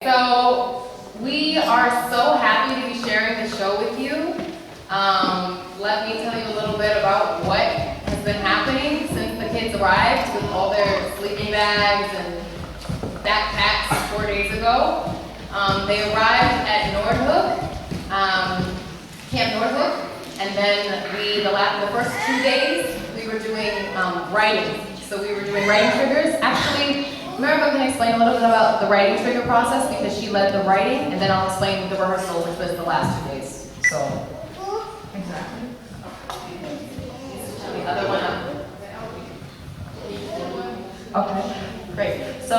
So we are so happy to be sharing the show with you. Let me tell you a little bit about what has been happening since the kids arrived with all their sleeping bags and backpacks 4 days ago. They arrived at Nordhook, Camp Nordhook, and then the first 2 days we were doing writing. So we were doing writing triggers. Actually, Maribel can explain a little bit about the writing trigger process because she led the writing, and then I'll explain the rehearsal, which was the last 2 days. So, exactly. The other one up. Okay, great. So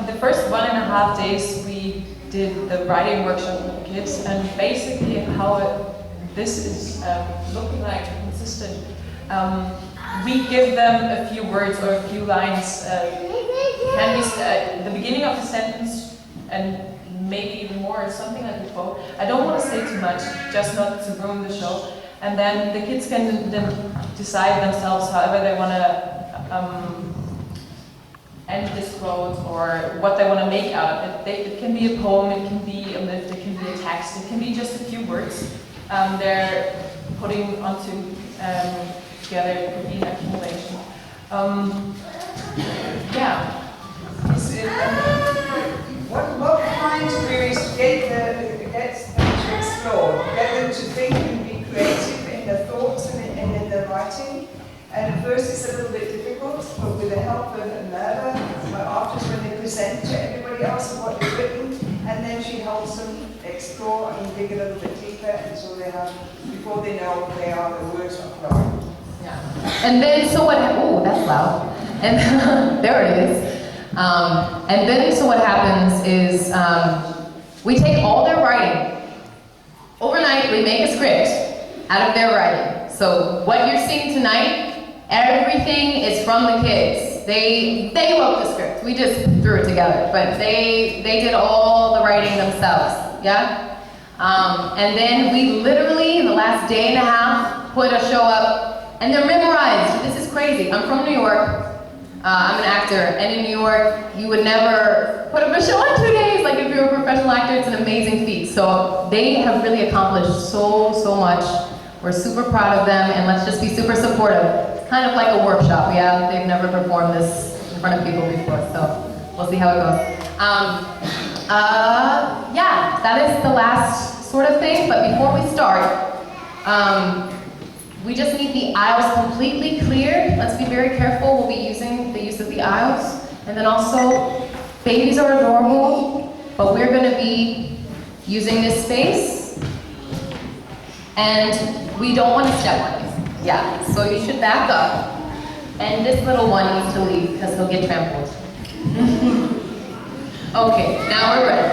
the first 1.5 days we did the writing workshop with the kids, and basically how this is looking like consistent. We give them a few words or a few lines. Can be the beginning of the sentence and maybe even more, something like a quote. I don't want to say too much, just not to ruin the show. And then the kids can then decide themselves however they want to end this quote or what they want to make out of it. It can be a poem, it can be a myth, it can be a text, it can be just a few words they're putting onto together. It could be an accumulation. Yeah. What we're trying to do is to get them to explore, get them to think and be creative in their thoughts and in their writing. And at first it's a little bit difficult, but with the help of Merva, after when they present to everybody else what they've written, and then she helps them explore and dig a little bit deeper until they have, before they know they are, the words are flowing. Yeah. And then, so what, oh, that's loud. And there it is. And then, so what happens is we take all their writing. Overnight, we make a script out of their writing. So what you're seeing tonight, everything is from the kids. They wrote the script. We just threw it together. But they did all the writing themselves. Yeah? And then we literally, in the last day and a half, put a show up. And they're memorized. This is crazy. I'm from New York. I'm an actor, and in New York, you would never put up a show in 2 days. Like if you're a professional actor, it's an amazing feat. So they have really accomplished so much. We're super proud of them, and let's just be super supportive. It's kind of like a workshop, yeah? They've never performed this in front of people before, so we'll see how it goes. Yeah, that is the last sort of thing, but before we start, we just need the aisles completely cleared. Let's be very careful. We'll be using the use of the aisles. And then also, babies are adorable, but we're going to be using this space. And we don't want to step on it. Yeah, so you should back up. And this little one needs to leave because he'll get trampled. Okay, now we're ready.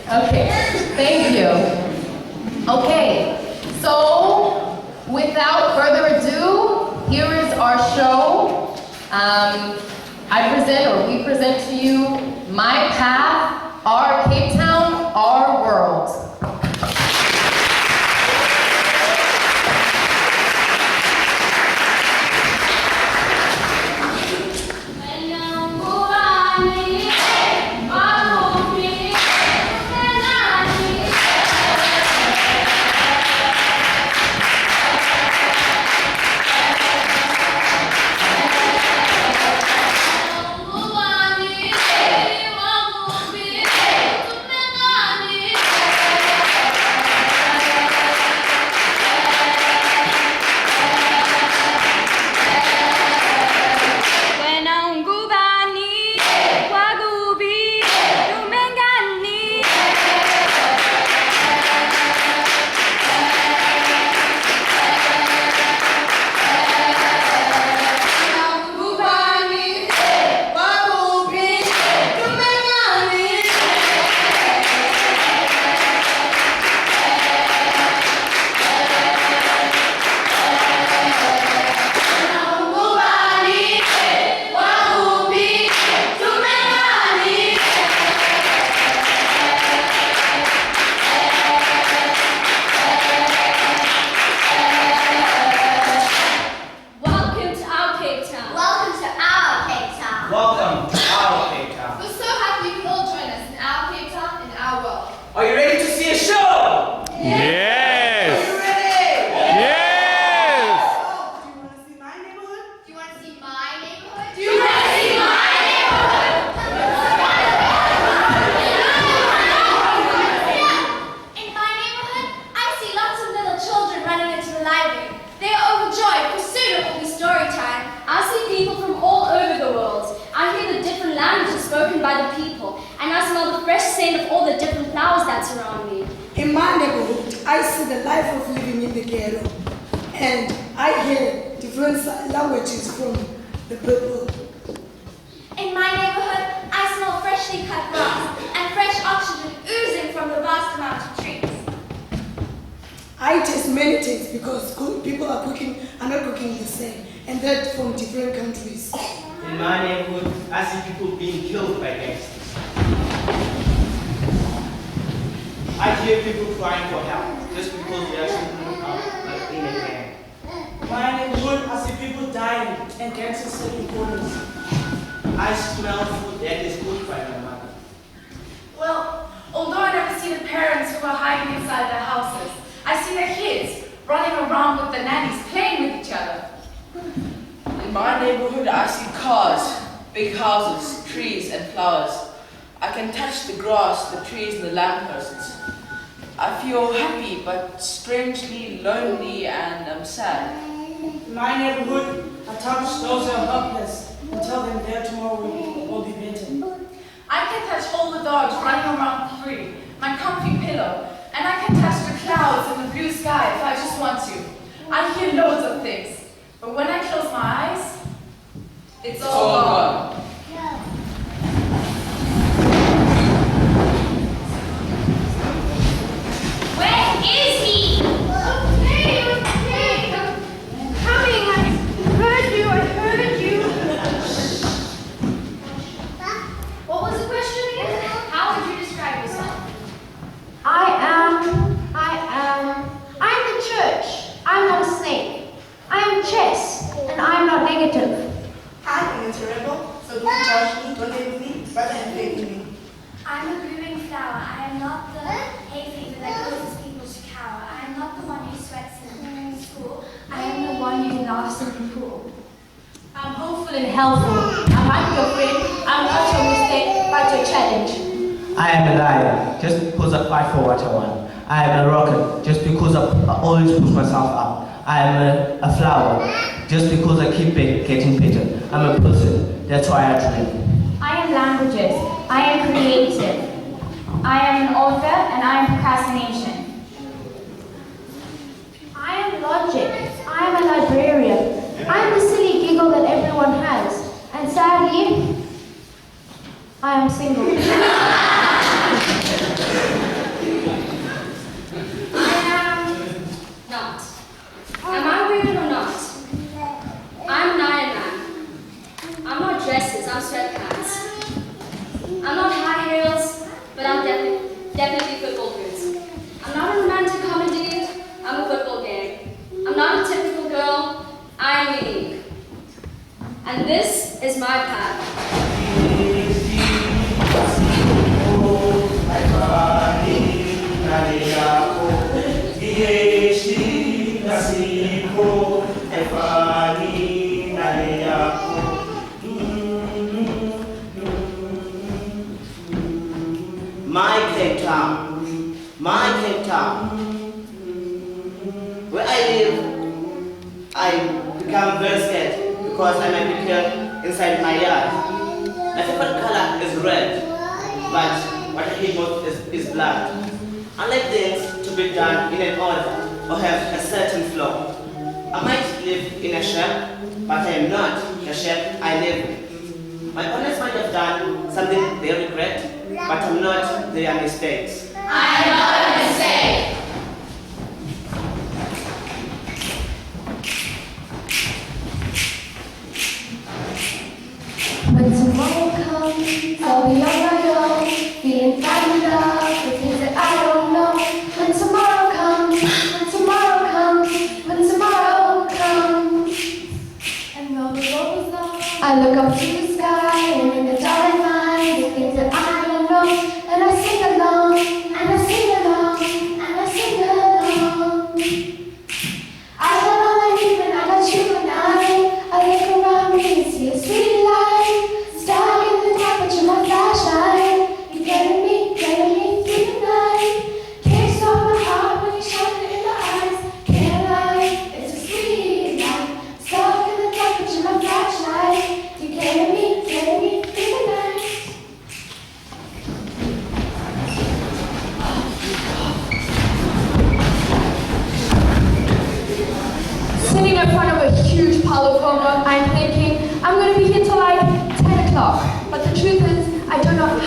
Okay, thank you. Okay. So, without further ado, here is our show. We present to you My Path, Our Cape Town, Our World. Yes! Are you ready? Yes! Do you want to see my neighborhood? Do you want to see my neighborhood? Do you want to see my neighborhood? In my neighborhood, I see lots of little children running into the library. They are overjoyed, for soon it will be story time. I see people from all over the world. I hear the different languages spoken by the people, and I smell the fresh scent of all the different flowers that surround me. In my neighborhood, I see the life of living in the ghetto, and I hear different languages from the people. In my neighborhood, I smell freshly cut grass and fresh oxygen oozing from the vast amount of trees. I taste many things because people are not cooking the same, and they're from different countries. In my neighborhood, I see people being killed by gangsters. I hear people crying for help just because they are shooting up in a gang. In my neighborhood, I see people dying and gangsters taking corners. I smell food that is cooked by my mother. Well, although I never see the parents who are hiding inside their houses, I see their kids running around with the nannies playing with each other. In my neighborhood, I see cars, big houses, trees, and flowers. I can touch the grass, the trees, and the lampposts. I feel happy, but strangely lonely and sad. In my neighborhood, I touch those who are helpless and tell them their tomorrow will be better. I can touch all the dogs running around free, my comfy pillow, and I can touch the clouds and the blue sky if I just want to. I hear loads of things, but when I close my eyes, it's all gone. Where is he? Okay. I'm coming. I heard you. What was the question again? How would you describe yourself? I'm the church. I'm not a snake. I'm chess, and I'm not negative. I am terrible, so don't judge me, don't hate me, rather have faith in me. I'm a blooming flower. I am not the hay fever that causes people to cower. I am not the one who sweats in school. I am the one who laughs in the pool. I'm hopeful and helpful. I'm not your friend. I'm not your mistake, but your challenge. I am a lion just because I fight for what I want. I am a rocket just because I always push myself up. I am a flower just because I keep getting better. I'm a person, that's why I dream. I am languages. I am creative. I am an author, and I am procrastination. I am logic. I am a librarian. I am the silly giggle that everyone has. And sadly, I am single. Not. Am I weird or not? I'm an Iron Man. I'm not dresses, I'm sweatpants. I'm not high heels, but I'm definitely football boots. I'm not a romantic comedy, I'm a football game. I'm not a typical girl, I'm unique. And this is my path. My Cape Town. Where I live, I become very scared because I might be killed inside my yard. My favorite color is red, but what I hate most is black. I like things to be done in an order or have a certain flow. I might live in a shack, but I am not the shack I live in. My parents might have done something they regret, but I'm not their mistakes. I am not a mistake. When tomorrow comes, I'll be on my own, feeling fine in love with things that I don't know. When tomorrow comes, and all the roads are, I look up to the sky, and in the dark I find the things that I don't know, and I sing along, and I sing along, and I sing along.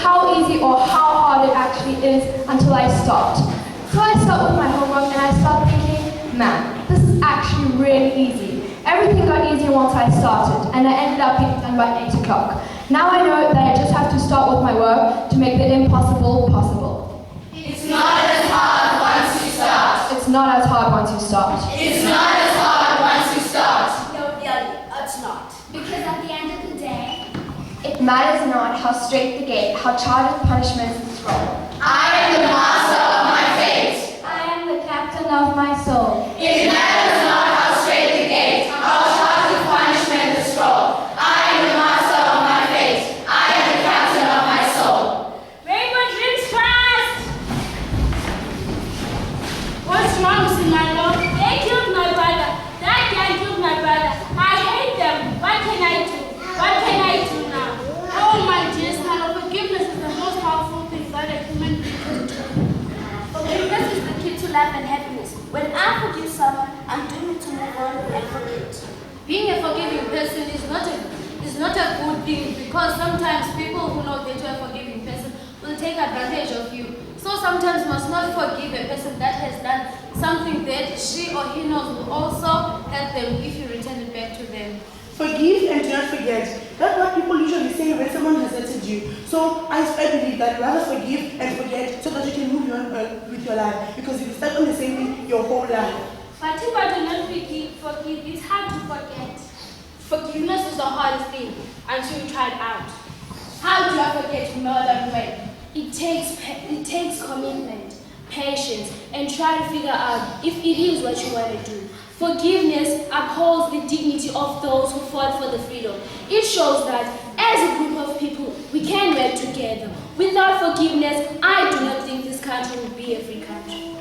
how easy or how hard it actually is until I stopped. So I start with my homework and I start thinking, man, this is actually really easy. Everything got easier once I started, and I ended up being done by 8 o'clock. Now I know that I just have to start with my work to make the impossible possible. It's not as hard once you start. It's not as hard once you start. It's not as hard once you start. No, really, it's not. Because at the end of the day, It matters not how straight the gate, how charged with punishments the scroll. I am the master of my fate. I am the captain of my soul. It matters not how straight the gate, how charged with punishment the scroll. I am the master of my fate. I am the captain of my soul. Rainbow drinks fast! What's wrong, Sinalo? They killed my brother. That guy killed my brother. I hate them. What can I do? What can I do now? Oh my dear Sinalo, forgiveness is the most powerful thing that a human being can do. forgiveness is the key to life and happiness. When I forgive someone, I'm doing it to move on and forget. Being a forgiving person is not a good thing, because sometimes people who know that you're a forgiving person will take advantage of you. So sometimes you must not forgive a person that has done something that she or he knows will also help them if you return it back to them. Forgive and do not forget. That's what people usually say when someone has hurted you. So I believe that rather forgive and forget so that you can move on with your life. Because if you stuck on the same thing your whole life. But if I do not forgive, it's hard to forget. Forgiveness is the hardest thing until you try it out. How do I forget murder when? It takes commitment, patience, and try to figure out if it is what you want to do. Forgiveness upholds the dignity of those who fought for the freedom. It shows that as a group of people, we can work together. Without forgiveness, I do not think this country would be a free country.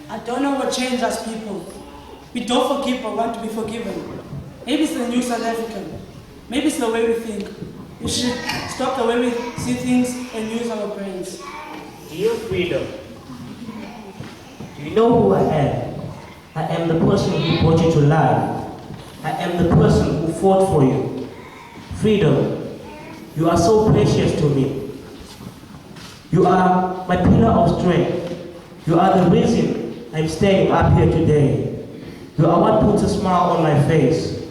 I don't know what changed us people. We don't forgive but want to be forgiven. Maybe it's the new South African. Maybe it's the way we think. We should stop the way we see things and use our brains. Dear freedom, do you know who I am? I am the person who brought you to life. I am the person who fought for you. Freedom, you are so precious to me. You are my pillar of strength. You are the reason I'm standing up here today. You are what puts a smile on my face.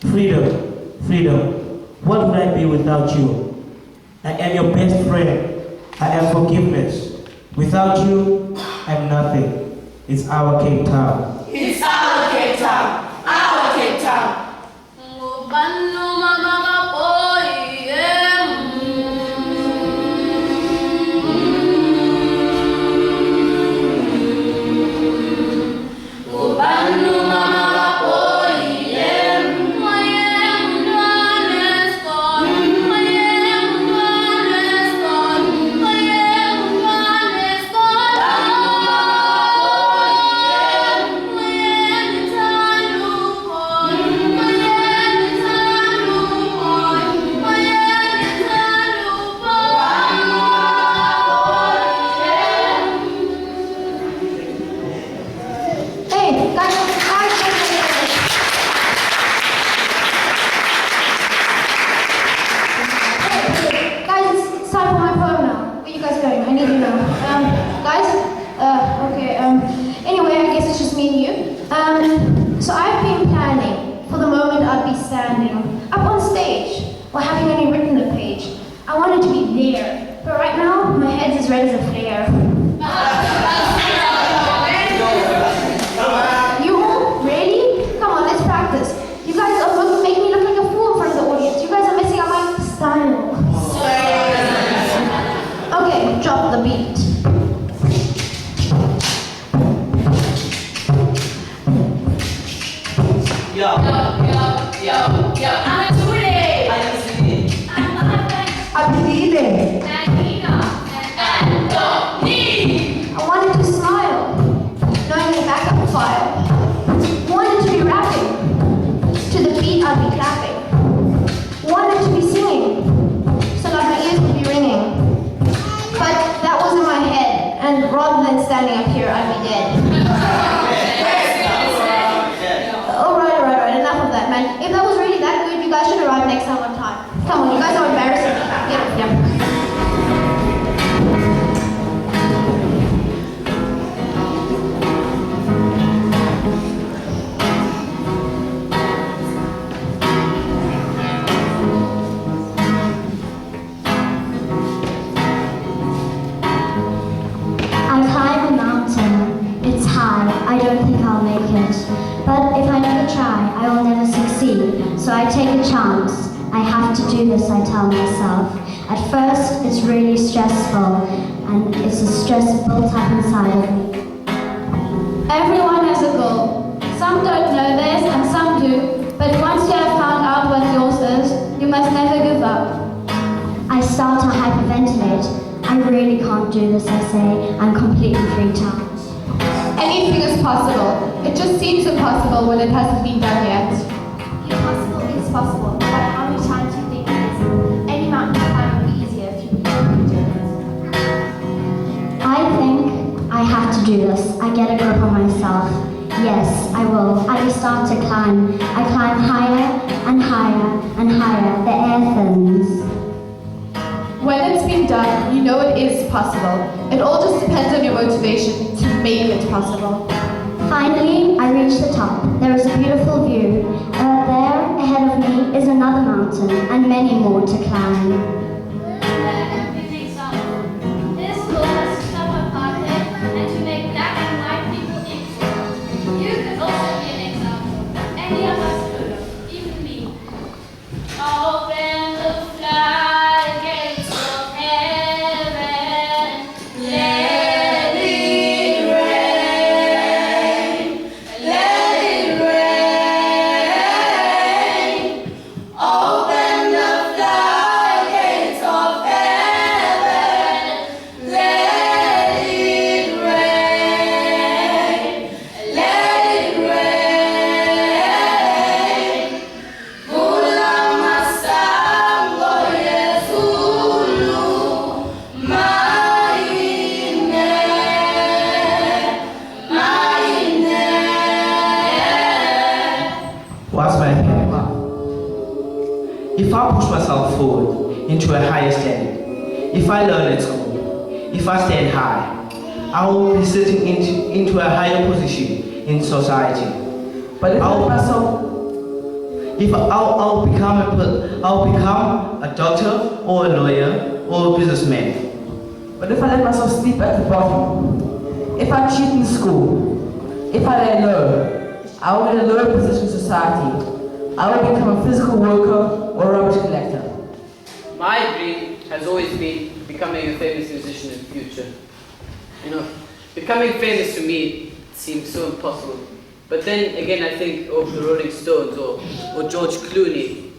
Freedom, freedom, what would I be without you? I am your best friend. I am forgiveness. Without you, I'm nothing. It's our Cape Town. It's our Cape Town. Our Cape Town. So I've been planning for the moment I'd be standing up on stage or having only written a page. I wanted to be there, but right now my head's as red as a flare. You all ready? Come on, let's practice. You guys are making me look like a fool in front of the audience. You guys are messing up my style. Okay, drop the beat. Yo. I'm Julie. I'm Cindy. I'm Lile. I wanted to smile, knowing the backup file. Wanted to be rapping, to the beat I'd be clapping. Wanted to be singing, so that my ears would be ringing. But that was in my head, and rather than standing up here, I'd be dead. Alright, enough of that, man. If that was really that good, you guys should arrive next time on time. Come on, you guys are embarrassing. Yeah. it. But if I never try, I will never succeed. So I take a chance. I have to do this, I tell myself. At first, it's really stressful, and it's a stress built up inside of me. Everyone has a goal. Some don't know theirs and some do, but once you have found out what yours is, you must never give up. I start to hyperventilate. I really can't do this, I say. I'm completely freaked out. Anything is possible. It just seems impossible when it hasn't been done yet. The impossible is possible, but how many times do you think it is? Any mountain climb would be easier if you could do it. I think I have to do this. I get a grip on myself. Yes, I will. I start to climb. I climb higher and higher and higher. The air thins. When it's been done, you know it is possible. It all just depends on your motivation to make it possible. Finally, I reach the top. There is a beautiful view. There, ahead of me, is another mountain and many more to climb. If I push myself forward into a higher standard, if I learn at school, if I stand high, I will be sitting into a higher position in society. But if I'll become a doctor or a lawyer or a businessman. But if I let myself sleep at the bottom, if I cheat in school, if I lay low, I will be in a lower position in society. I will become a physical worker or a rubbish collector. My dream has always been becoming a famous musician in the future. You know, becoming famous to me seems so impossible. But then again, I think of the Rolling Stones or George Clooney.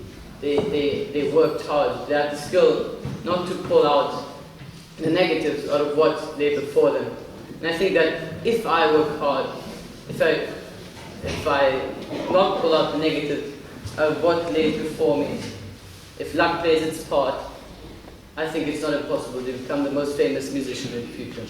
They worked hard. They had the skill not to pull out the negatives out of what lay before them. And I think that if I work hard, if I not pull out the negatives of what lays before me, if luck plays its part, I think it's not impossible to become the most famous musician in the future.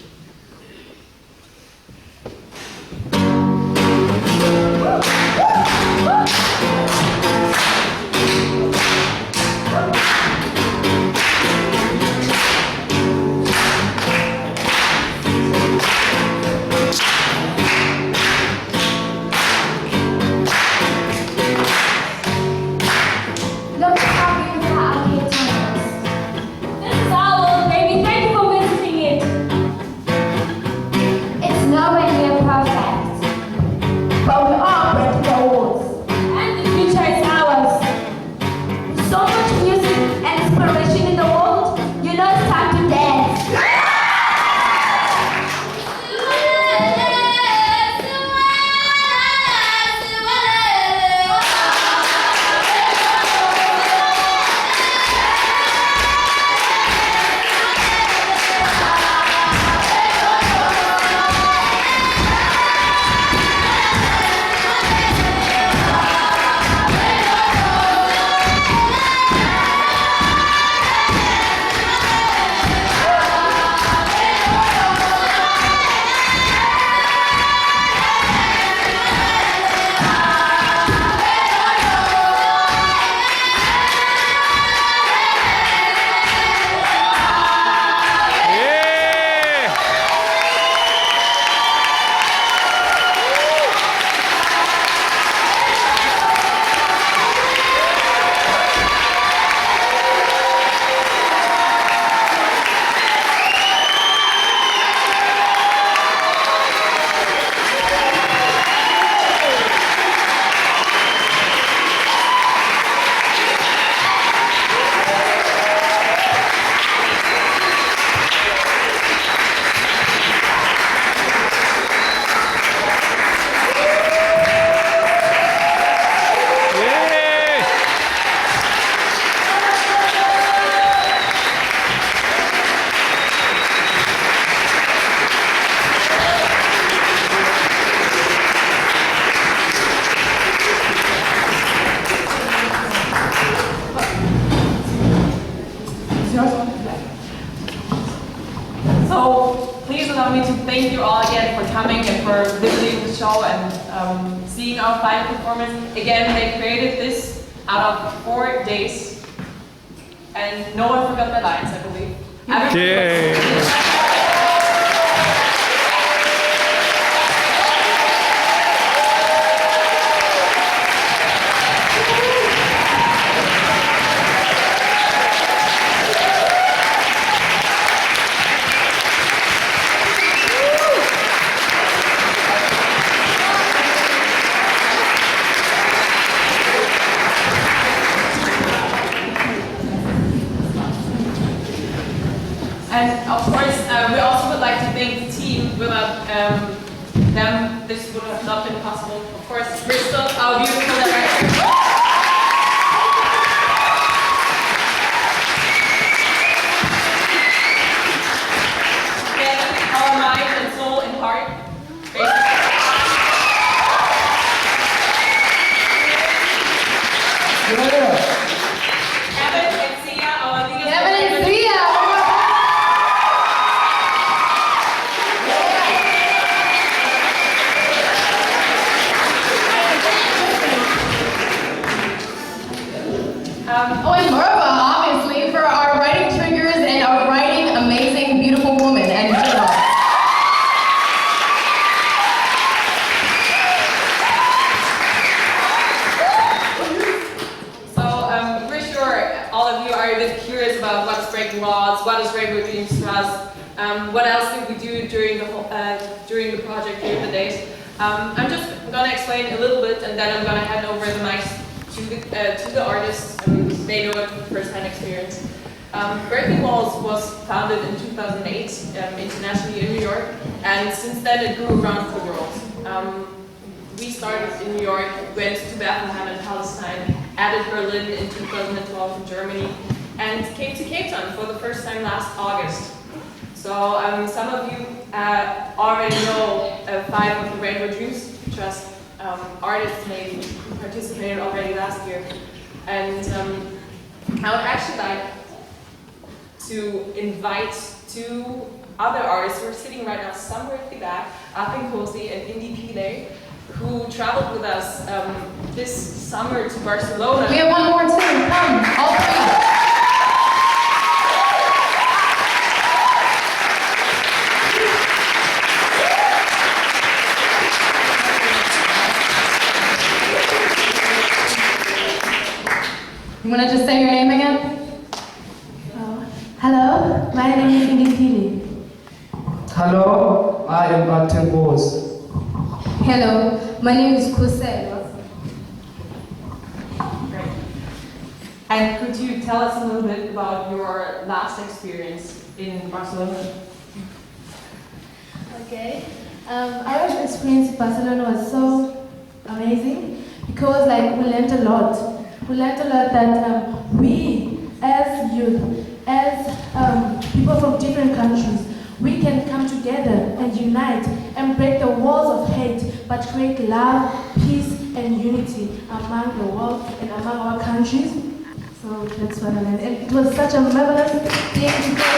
Look how beautiful our Hout Bay is. This is our world, baby. Thank you for visiting it. So please allow me to thank you all again for coming and for visiting the show and seeing our final performance. Again, they created this out of 4 days, and no one forgot their lines, I believe. And of course, we also would like to thank the team. Without them, this would have not been possible. Of course, Bristol, our beautiful director. Again, our mind and soul and heart. Evan and Sia, our leaders. Evan and Sia! Oh, and Merva, obviously, for our writing triggers and our writing amazing, beautiful woman. And so we're sure all of you are a bit curious about what's Breaking Walls, what is Rainbow Dreams to us, what else did we do during the whole, during the project, during the days. I'm just going to explain a little bit, and then I'm going to hand over the mics to the artists. They know it from first-hand experience. Breaking Walls was founded in 2008 internationally in New York, and since then it grew around the world. We started in New York, went to Bethlehem in Palestine, added Berlin in 2012 in Germany, and came to Cape Town for the first time last August. So some of you already know 5 of the Rainbow Dreams Trust artists maybe who participated already last year. And I would actually like to invite 2 other artists who are sitting right now somewhere at the back, Afin Kosi and Indy Pile, who traveled with us this summer to Barcelona. we have one more too. Come, all 3. You want to just say your name again? Hello, my name is Indy Pili. Hello, I am Martin Bose. Hello, my name is Kusel. Great. And could you tell us a little bit about your last experience in Barcelona? Okay, our experience in Barcelona was so amazing because we learned a lot. We learned a lot that we, as youth, as people from different countries, we can come together and unite and break the walls of hate, but create love, peace, and unity among the world and among our countries. So that's what I learned. And it was such a marvelous thing to go.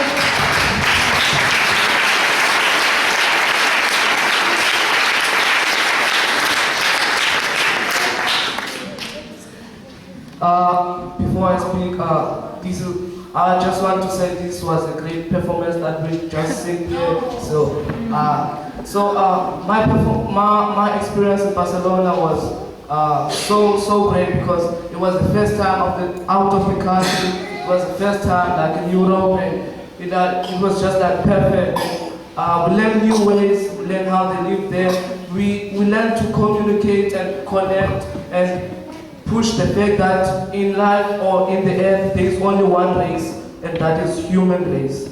Before I speak, I just want to say this was a great performance that we just sing here. My experience in Barcelona was so great because it was the first time out of the country. It was the first time in Europe, and it was just perfect. We learned new ways. We learned how they live there. We learned to communicate and connect and push the fact that in life or in the earth there is only one race, and that is human race.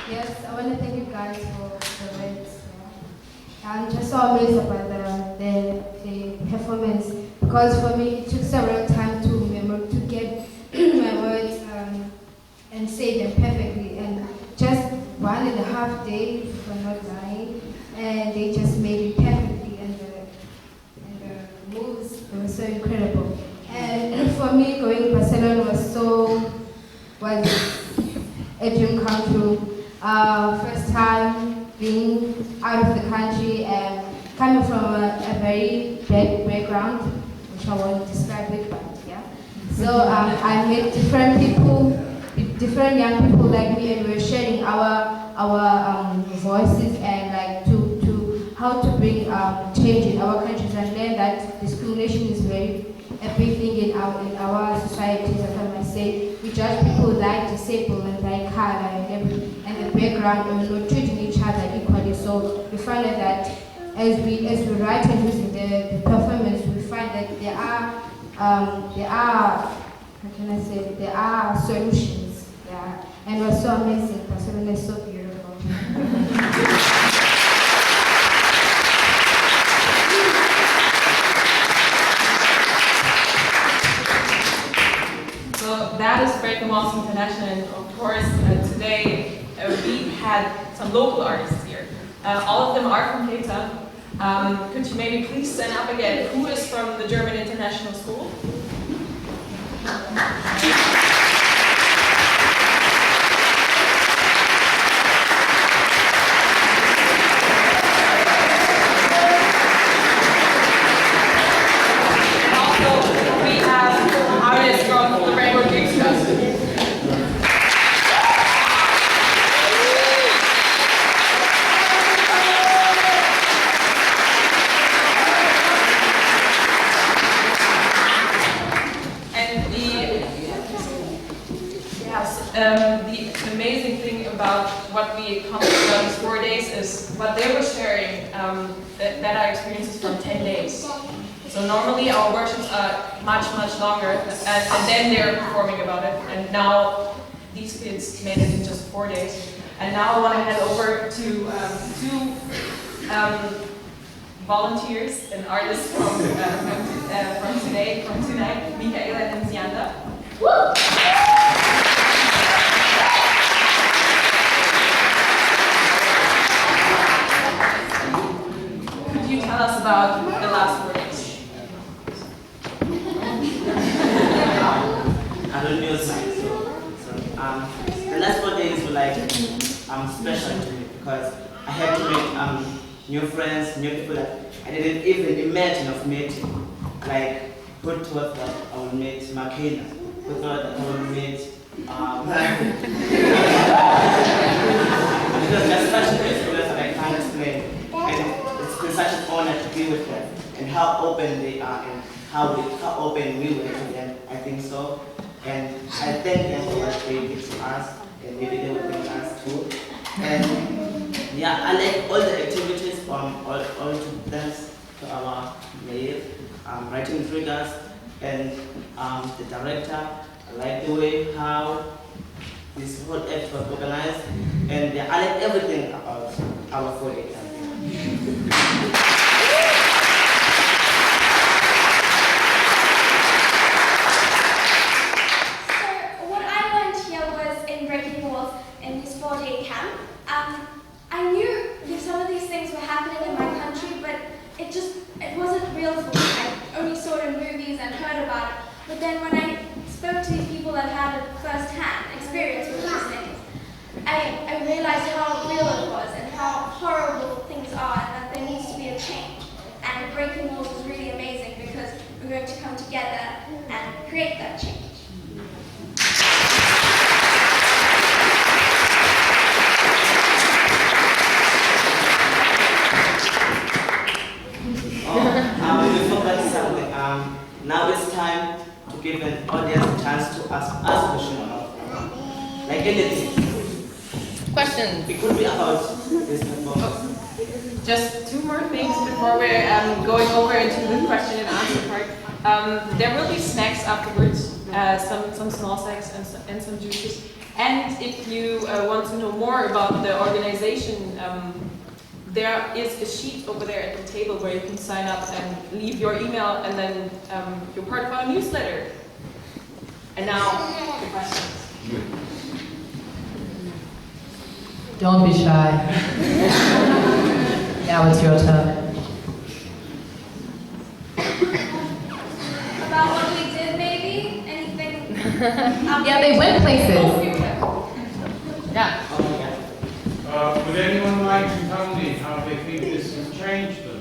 Yes, I want to thank you guys for the words. I'm just so amazed about the performance because for me it took several time to remember to get my words and say them perfectly, and just 1.5 days, if I'm not lying, and they just made it perfectly, and the It was so incredible. And for me, going to Barcelona was a dream come true. First time being out of the country and coming from a very bad background, which I won't describe it, but yeah. So I met different people, different young people like me, and we're sharing our voices and like to how to bring change in our countries and learn that discrimination is a big thing in our societies, as I might say. We judge people like disabled and like color and the background, and we're not treating each other equally. So we find that as we write and using the performance, we find that there are how can I say, there are solutions. Yeah. And it was so amazing. Barcelona is so beautiful. So that is Break Waltz International, and of course today we had some local artists here. All of them are from Cape Town. Could you maybe please stand up again? Who is from the German International School? The amazing thing about what we accomplished on these 4 days is what they were sharing, that our experiences from 10 days. So normally our workshops are much, much longer, and then they're performing about it. And now these kids made it in just 4 days. And now I want to hand over to two volunteers and artists from tonight, Khayelitsha and Phillippi. Could you tell us about the last 4 days? I don't know science, the last 4 days were like special to me because I had to make new friends, new people that I didn't even imagine of meeting. Like, who thought that I would meet Makena? Who thought that I would meet it was just such an experience that I can't explain. And it's been such an honor to be with them and how open they are and how open we were to them. I think so. And I thank them for what they did to us, and maybe they will thank us too. And yeah, I like all the activities all to dance to our mayor, writing triggers, and the director. I like the way how this whole act was organized, and I like everything about our 4 days. In this 4-day camp. I knew that some of these things were happening in my country, but it wasn't real for me. I only saw it in movies and heard about it. But then when I spoke to these people that had a first-hand experience with these things, I realized how real it was and how horrible things are and that there needs to be a change. And Breaking Walls is really amazing because we're going to come together and create that change. Now it's time to give an audience a chance to ask us questions about like anything. Questions? It could be about this performance. Just two more things before we're going over into the question and answer part. There will be snacks afterwards, some small snacks and some juices. And if you want to know more about the organization, there is a sheet over there at the table where you can sign up and leave your email, and then you're part of our newsletter. And now, the questions. Don't be shy. Now it's your turn. Yeah, they went places. Yeah. Would anyone like to tell me how they think this has changed them?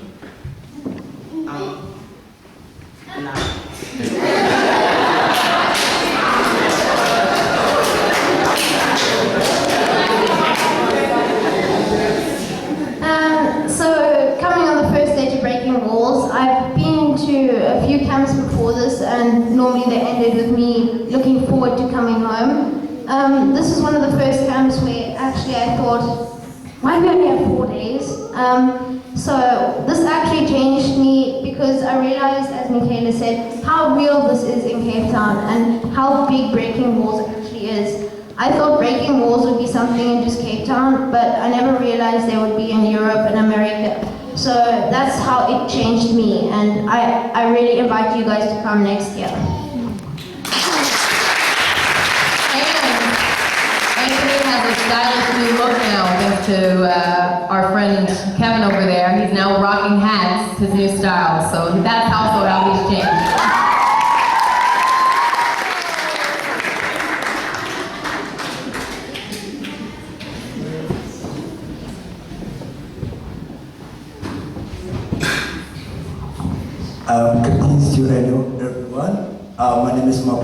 So coming on the first day to Breaking Walls, I've been to a few camps before this, and normally they ended with me looking forward to coming home. This is one of the first camps where actually I thought, why do we only have 4 days? So this actually changed me because I realized, as Michaela said, how real this is in Cape Town and how big Breaking Walls actually is. I thought Breaking Walls would be something in just Cape Town, but I never realized they would be in Europe and America. So that's how it changed me, and I really invite you guys to come next year. Anthony has a stylish new look now, thanks to our friend Kevin over there. He's now rocking hats, his new style, so that's also how he's changed. Good evening to everyone. My name is Mark.